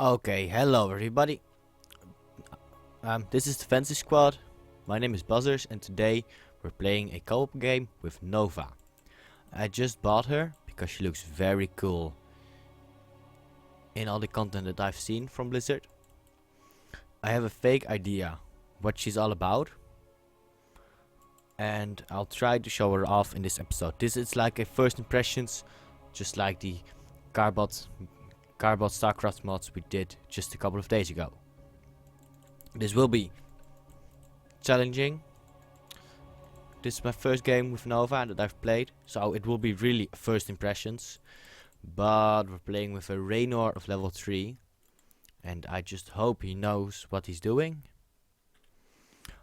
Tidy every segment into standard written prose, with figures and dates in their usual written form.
Okay, hello everybody. This is the Fantasy Squad. My name is Buzzers, and today we're playing a co-op game with Nova. I just bought her because she looks very cool in all the content that I've seen from Blizzard. I have a fake idea what she's all about, and I'll try to show her off in this episode. This is like a first impressions, just like the Carbot Starcraft mods we did just a couple of days ago. This will be challenging. This is my first game with Nova that I've played, so it will be really first impressions. But we're playing with a Raynor of level 3, and I just hope he knows what he's doing.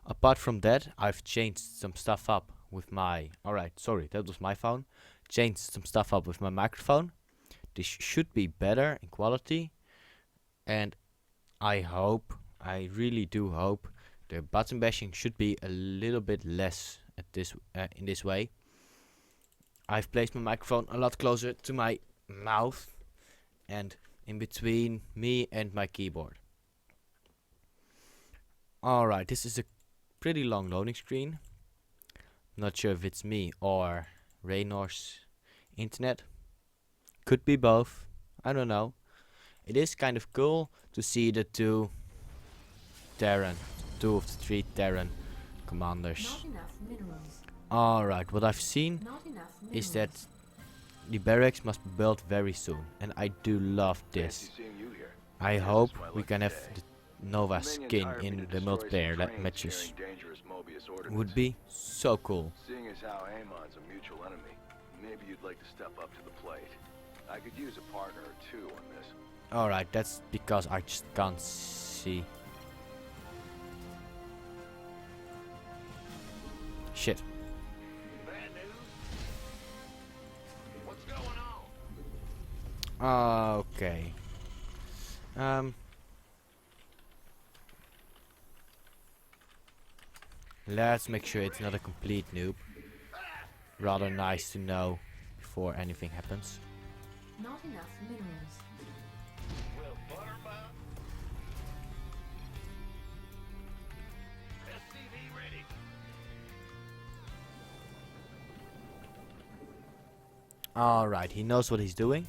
Apart from that, I've changed some stuff up with my... Alright, sorry, that was my phone. Changed some stuff up with my microphone. This should be better in quality, and I really do hope the button bashing should be a little bit less at this in this way. I've placed my microphone a lot closer to my mouth and in between me and my keyboard. Alright, this is a pretty long loading screen. Not sure if it's me or Raynor's internet. Could be both. I don't know. It is kind of cool to see the two of the three Terran commanders. Alright, what I've seen is that the barracks must be built very soon, and I do love this. I hope we can have the Nova skin in the multiplayer matches. Would be so cool. Seeing as how Amon's a mutual enemy, maybe you'd like to step up to the plate. I could use a partner or two on this. Alright, that's because I just can't see. Shit. Bad news? What's going on? Okay. Let's make sure it's not a complete noob. Rather nice to know before anything happens. Not enough minerals. Well, Buttermouth. SCV ready. Alright, he knows what he's doing.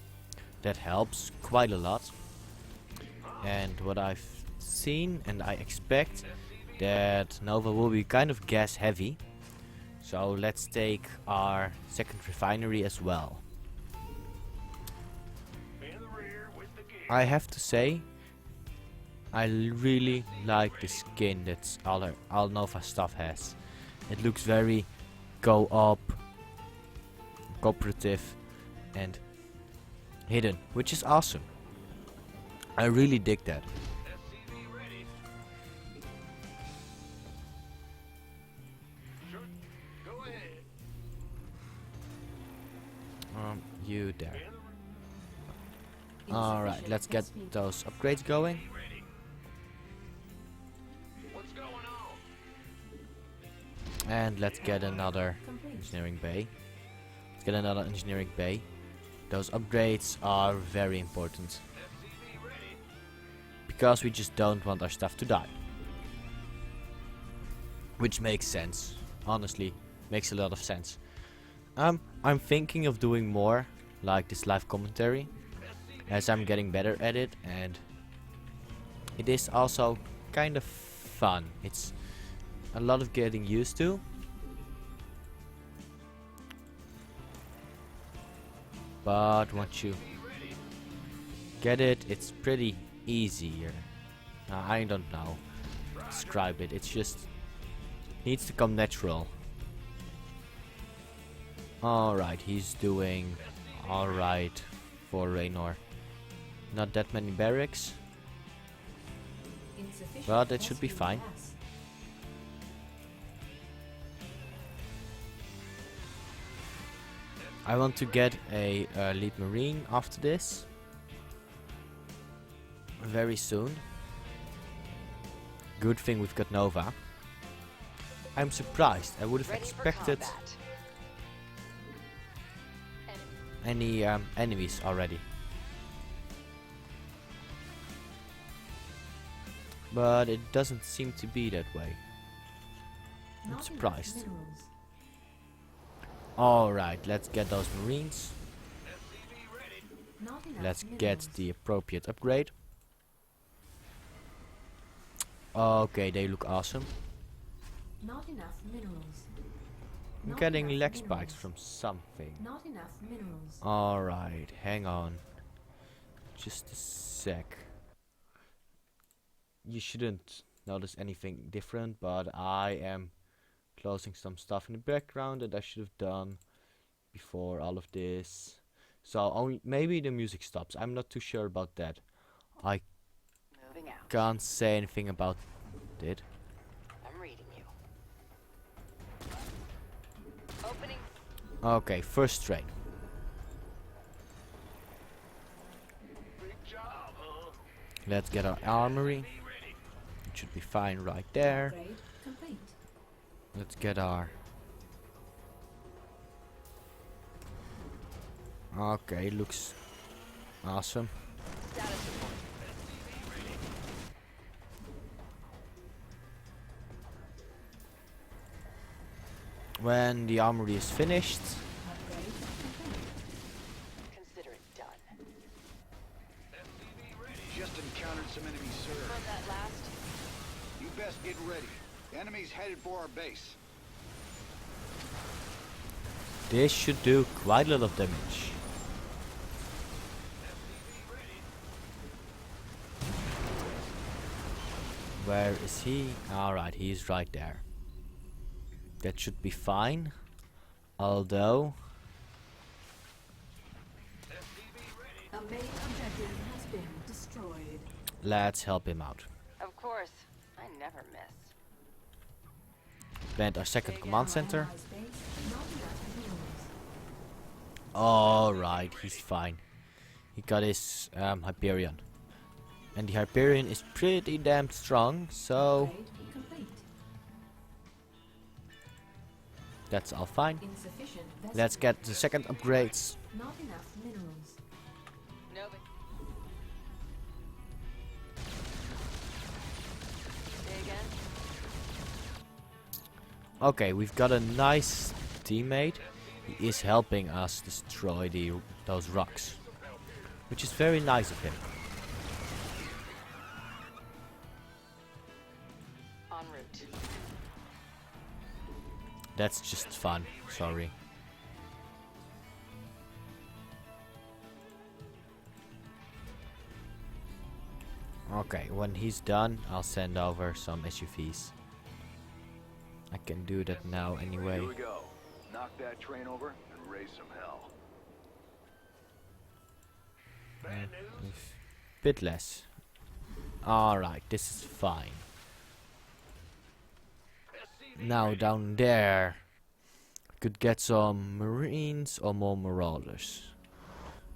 That helps quite a lot. And what I've seen and I expect that Nova will be kind of gas heavy. So let's take our second refinery as well. In the rear with the gear. I have to say, I really like the skin that all Nova stuff has. It looks very co-op, cooperative and hidden, which is awesome. I really dig that. SCV ready. Sure. Go ahead. You there. Alright, let's get those upgrades going. Ready. What's going on? And let's get another engineering bay. Let's get another engineering bay. Those upgrades are very important, SCV ready. because we just don't want our stuff to die. Which makes sense. Honestly, makes a lot of sense. I'm thinking of doing more like this live commentary, as I'm getting better at it, and it is also kind of fun. It's a lot of getting used to. But once you get it, it's pretty easier. I don't know. Describe it. It's just needs to come natural. Alright, he's doing alright for Raynor. Not that many barracks, but that should be fine. I want to get a lead marine after this very soon. Good thing we've got Nova. I'm surprised. I would have expected any enemies already. But it doesn't seem to be that way. I'm Not enough surprised. minerals. Alright, let's get those marines. Not enough Let's minerals. get the appropriate upgrade. Okay, they look awesome. Not enough minerals. I'm Not getting enough leg minerals. spikes from something. Not enough minerals. Alright, hang on. Just a sec. You shouldn't notice anything different, but I am closing some stuff in the background that I should have done before all of this. So only maybe the music stops. I'm not too sure about that. I Moving out. can't say anything about it. I'm reading you. Opening. Okay, first train. Big job, huh? Let's get our armory. It should be fine right there. Upgrade complete. Let's get our... Okay, looks awesome. Status report. When the armory is finished, Upgrade complete. Consider it done. Just encountered some enemies, sir. Confirm that last. You best get ready. Enemies headed for our base. this should do quite a lot of damage. Where is he? Alright, he's right there. That should be fine. Although, A main objective has been destroyed. let's help him out. Of course. I never miss. Plant our second command center. Allies base. Not enough minerals. Alright, he's fine. He got his Hyperion. And the Hyperion is pretty damn strong, so Upgrade complete. that's all fine. Insufficient vessel. Let's get the second upgrades. Not enough minerals. Nova. Say again. Okay, we've got a nice teammate. He is helping us destroy those rocks, which is very nice of him. En route. That's just fun. Sorry. Okay, when he's done, I'll send over some SUVs. I can do that now anyway. Here we go. Knock that train over and raise some hell. Bit less. Alright, this is fine. Now down there, could get some marines or more marauders.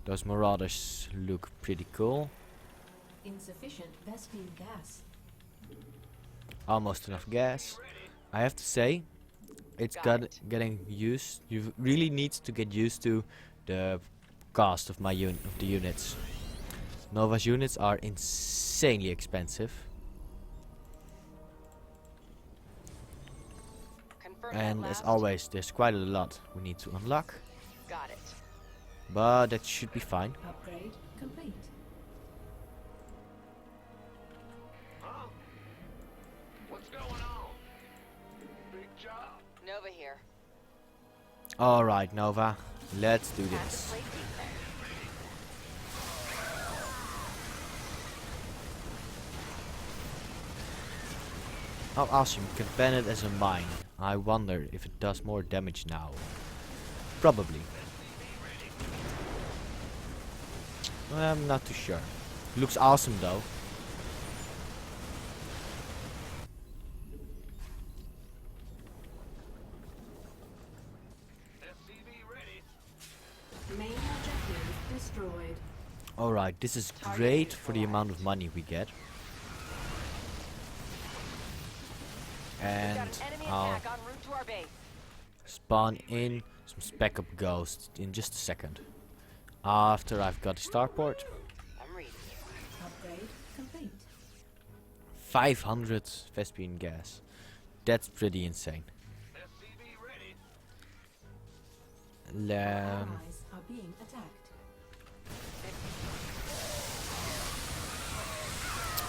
Those marauders look pretty cool. Insufficient Vespine gas. Almost enough gas. I have to say, it's getting used. You really need to get used to the cost of the units. Nova's units are insanely expensive, Confirm and that as last. always, there's quite a lot we need to unlock, Got it. but that should be fine. Upgrade complete. What's going on? Big job. Nova here. Alright, Nova, let's do Have to this. play defense. How awesome, you can ban it as a mine. I wonder if it does more damage now. Probably. I'm not too sure. Looks awesome though. Main objective destroyed. Alright, this is great for the amount of money we get. Got And an enemy I'll attack en route to our base. spawn in some spec up ghosts in just a second. After I've got the starport. I'm reading you. Upgrade complete. 500 Vespian gas. That's pretty insane. Allies are being attacked.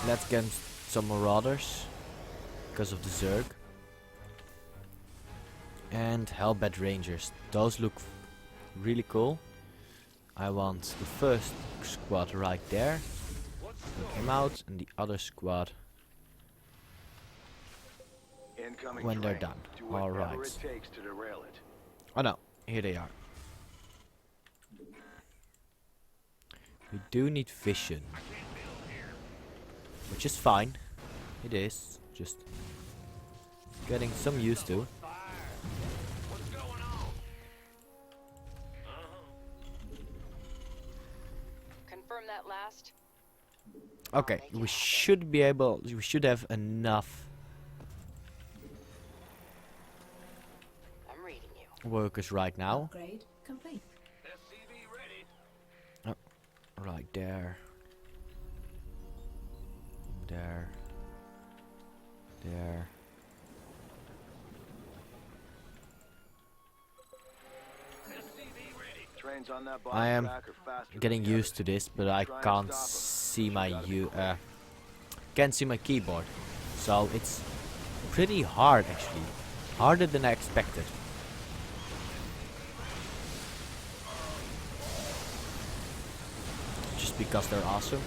Let's get some marauders because of the Zerg. And Hellbat Rangers. Those look really cool. I want the first squad right there. Take him out, and the other squad Incoming when they're train. done. Do whatever Alright. it takes to derail it. Oh no, here they are. We do need vision, which is fine. It is just getting some used to. Confirm that last. Okay, we should be able. We should have enough I'm reading you. workers right now. Upgrade complete. Right there. There. There. Trains on that I am track are faster getting than the used to this, but I Try and can't stop 'em. see my Gotta be can't see my keyboard, so it's pretty hard actually, harder than I expected. Just because they're awesome.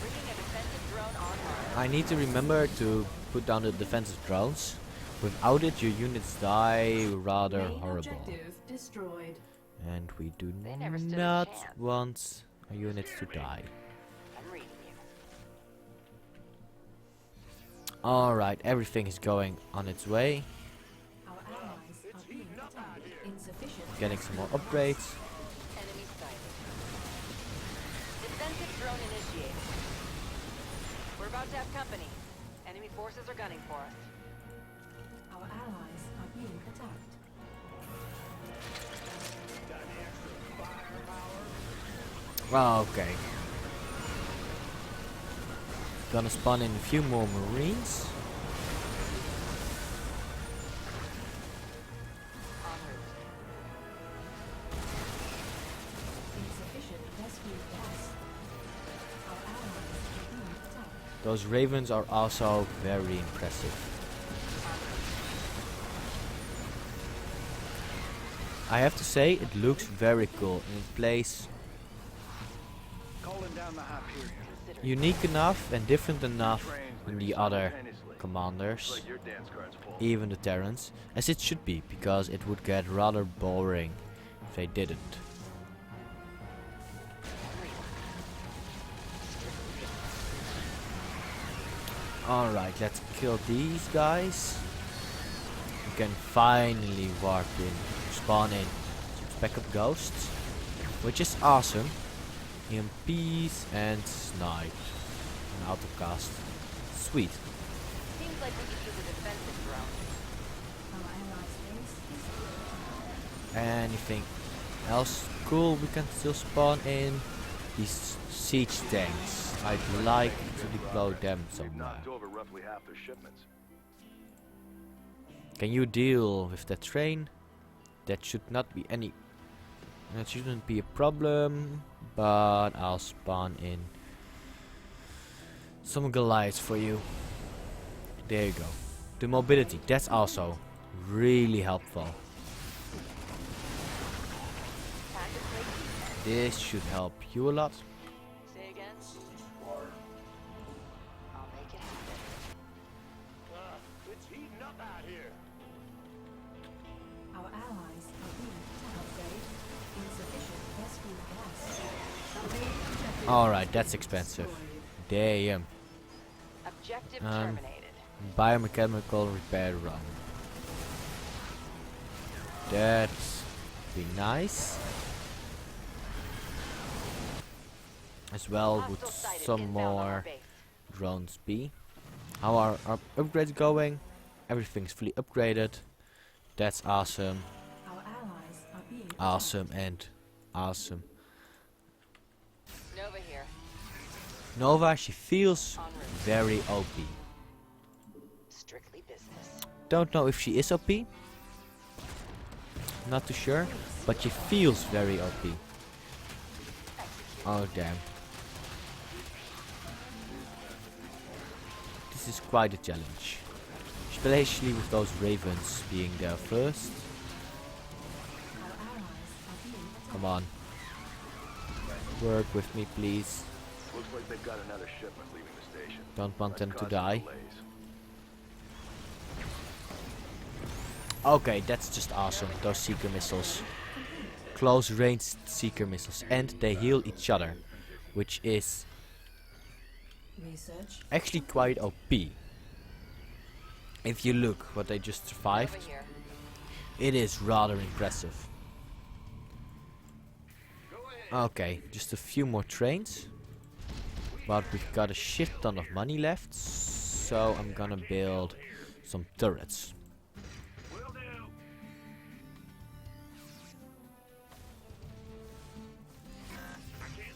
Bringing a defensive drone online. I need to remember to put down the defensive drones. Without it, your units die rather Main horrible. objective destroyed. And we do They never stood a not chance. want our units to die. I'm reading you. Alright, everything is going on its way. Our allies are being attacked. Insufficient. Getting some more upgrades. Enemy sighted. Defensive drone initiated. We're about to have company. Enemy forces are gunning for us. Our allies are being attacked. Okay. Gonna spawn in a few more marines. En route. Insufficient rescue gas. Our allies are being attacked. Those ravens are also very impressive. I have to say, it looks very cool and it plays Calling down the Hyperion. Consider unique enough and different enough trains than leaving the other simultaneously. commanders, Like your dance card's full. even the Terrans, as it should be, because it would get rather boring if they didn't. Alright, let's kill these guys. We can finally warp in, spawn in some backup ghosts, which is awesome. EMPs and snipe. And autocast. Sweet. Seems like we could use a defensive drone. Our allies' base is Anything else cool we can still spawn in? These siege tanks. I'd like to deploy them We've somewhere. knocked over roughly half their shipments. Can you deal with that train? That should not be any. That shouldn't be a problem. But I'll spawn in some Goliaths for you. There you go. The mobility, that's also really helpful. Time to play defense. This should help you a lot. Say again? I'll make it happen. It's heating up out here. our allies are being attacked. Upgrade. Insufficient rescue gas. Our main objective Alright, that's expensive. destroyed. Damn. Objective Um, terminated. Biomechanical repair run. That's be nice. As well would Hostile sighted some inbound on our more base. drones be. How are our upgrades going? Everything's fully upgraded. That's awesome. Our allies are being attacked. Awesome and awesome. Nova here. Nova, she feels En route. very OP. Strictly business. Don't know if she is OP. Not too sure, but she feels very OP. Oh damn. This is quite a challenge. Especially with those ravens being there first. Our allies are being attacked. Come on. Work with me please. Looks like they've got another shipment leaving the station. Don't want them Might to cause some die. delays. Okay, that's just awesome. Those seeker missiles. Close range seeker missiles. And they heal each other. Which is Research. actually quite OP. If you look what they just Over survived, here. it is rather impressive. Okay, just a few more trains. But we've got a shit ton of money left. So I'm gonna build some turrets.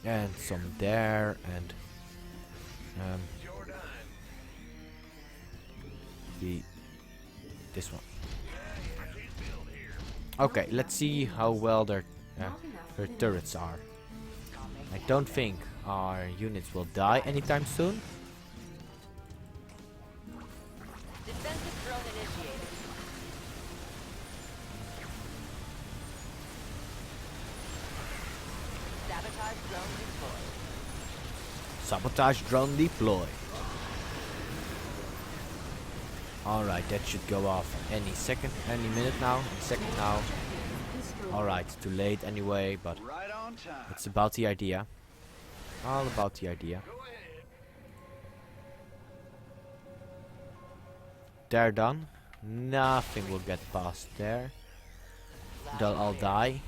And some there and this one. Okay, let's see how well their turrets are. I don't think our units will die anytime soon. Defensive drone initiated. Sabotage drone deployed. Sabotage drone deployed. Alright, that should go off any second, any minute now, any second now. Alright, too late anyway, but Right on time. it's about the idea. All about the idea. They're done. Nothing will get past there. They'll all die.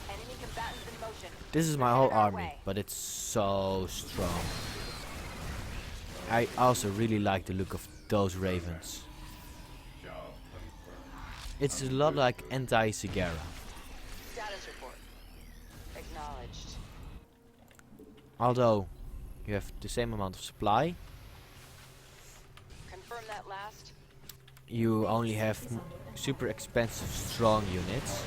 Enemy combatants in motion. This is my whole army, but it's so strong. I also really like the look of those ravens. It's a lot like anti-Sigara. Status report. Acknowledged. Although you have the same amount of supply, Confirm that last. you only have super expensive strong units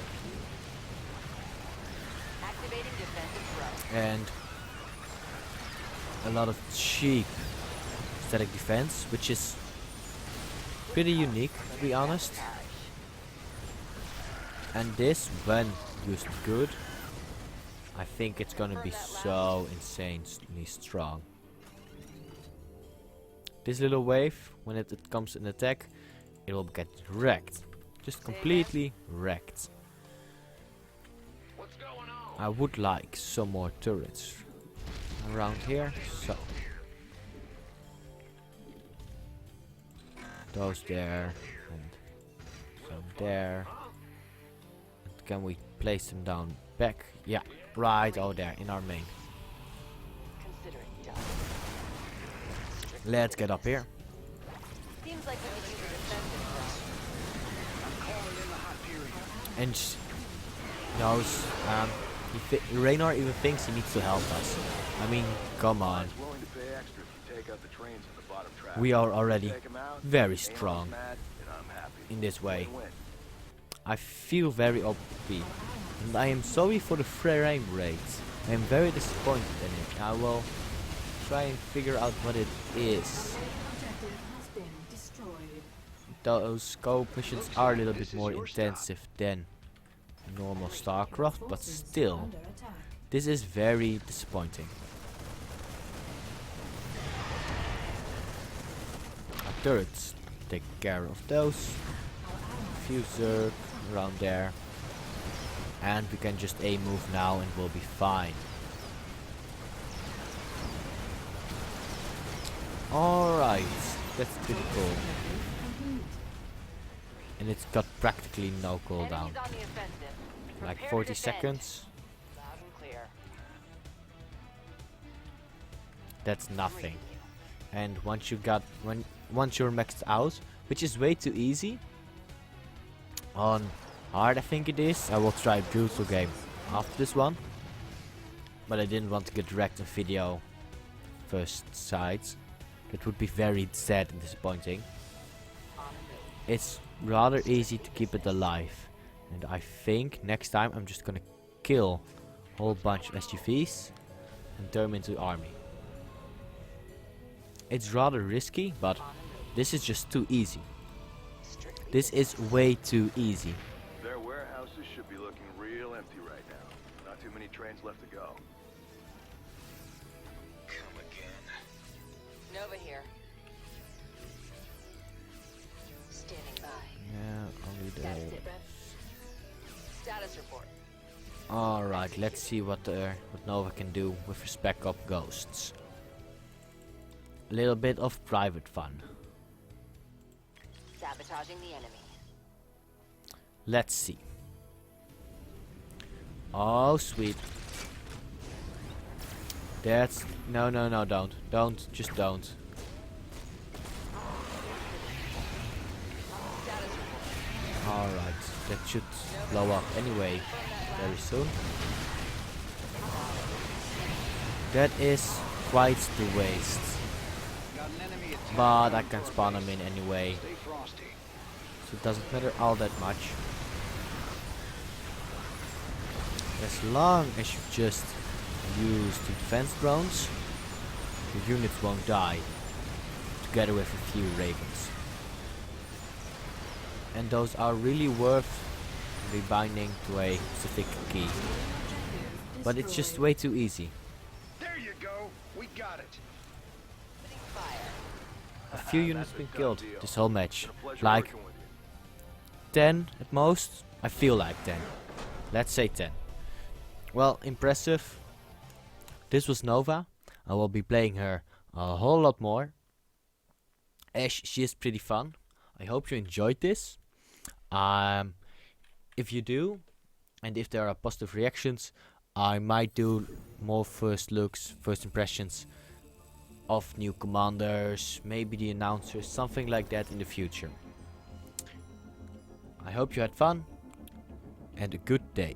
Activating defensive drone. and a lot of cheap static defense, which is pretty unique to be honest. And this, when used good, I think it's gonna be so insanely strong. This little wave, when it comes in attack, it will get wrecked. Just completely wrecked. I would like some more turrets around here, so those there and some there. And can we place them down back? Yeah, right over there in our main. Considering done. Let's get up here. Seems like we could use a defensive Calling in the hot period. And knows, Raynor even thinks he needs to help us. I mean, come on. It's willing to pay extra if you take out the trains on the bottom track. We are already Take 'em out, very ain't strong mad, and I'm happy. in this way. Win-win. I feel very OP. And I am sorry for the frame rate. I am very disappointed in it. I will try and figure out what it is. Objective has been destroyed. Those co-op missions are a little bit more intensive than normal Starcraft, but Forces still, under attack. this is very disappointing. Our turrets take care of those. Our allies Few Zerg around there. And we can just A move now and we'll be fine. Alright, that's pretty cool. complete. And it's got practically no cooldown. Enemies on the offensive. Like Prepare to 40 defend. seconds. Loud and clear. That's nothing. And once once you're maxed out, which is way too easy. On hard I think it is. I will try brutal game after this one. but I didn't want to get wrecked on video first sight. That would be very sad and disappointing. It's rather easy to keep it alive, and I think next time I'm just gonna kill a whole bunch of SUVs and turn them into army. It's rather risky, but this is just too easy. This is way too easy. Their warehouses should be looking real empty right now. Not too many trains left to go. Come again. Nova here. Standing by. Yeah, only That's the. it, Rev. Status report. Alright, let's see what Nova can do with her spec up ghosts. A little bit of private fun. Sabotaging the enemy. Let's see. Oh, sweet. That's... No, don't. Don't, just don't. Status report. Alright, that should blow up anyway very soon. That is quite the waste. Got an enemy attack. But I can spawn them in anyway, Stay frosty. so it doesn't matter all that much. As long as you just use the defense drones, your units won't die, together with a few ravens. And those are really worth rebinding to a specific key. But it's just way too easy. There you go. We got it. Opening fire. A few units That's a been done killed deal. this whole match. Been a pleasure Like working with you. 10 at most. I feel like 10. Let's say 10. Well, impressive. This was Nova. I will be playing her a whole lot more. She is pretty fun. I hope you enjoyed this. If you do, and if there are positive reactions, I might do more first looks, first impressions of new commanders, maybe the announcers, something like that in the future. I hope you had fun, and a good day.